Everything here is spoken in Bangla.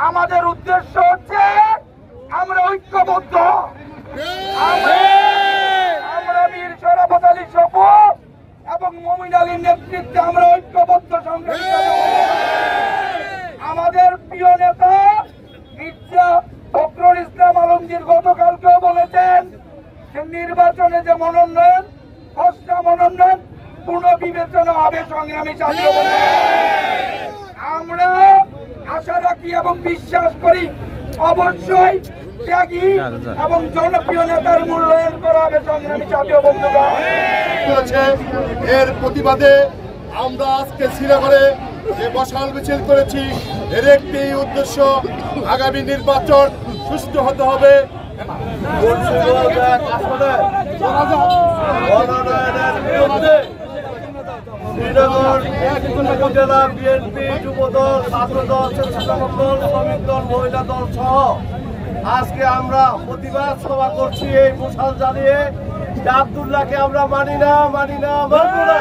আমাদের উদ্দেশ্য হচ্ছে আমরা ঐক্যবদ্ধ, আমরা বীর শরাফত আলী সপু এবং মমিন আলীর নেতৃত্বে আমরা ঐক্যবদ্ধ সংগ্রামী। আমাদের প্রিয় নেতা মির্জা ফখরুল ইসলাম আলমগীর গতকালকেও বলেছেন যে নির্বাচনে যে মনোনয়ন, খসড়া মনোনয়ন পুনর্বিবেচনা হবে সংগ্রামী ছাত্র। আমরা আশা রাখি এবং বিশ্বাস করি অবশ্যই ত্যাগী এবং জনপ্রিয় নেতার মূল্যায়ন করা হবে সংগ্রামী জাতীয় বন্ধুরা। এর প্রতিবাদে আমরা আজকে শ্রীনগরে যে মশাল মিছিল করেছি, এর একটি উদ্দেশ্য আগামী নির্বাচন সুষ্ঠু হতে হবে। শ্রীনগর উপজেলা বিএনপি, যুবদল, ছাত্রদল, স্বেচ্ছাসেবক দল, শ্রমিক দল, মহিলা দল সহ আজকে আমরা প্রতিবাদ সভা করছি এই মশাল জ্বালিয়ে। আব্দুল্লাহকে আমরা মানি না, মানব না।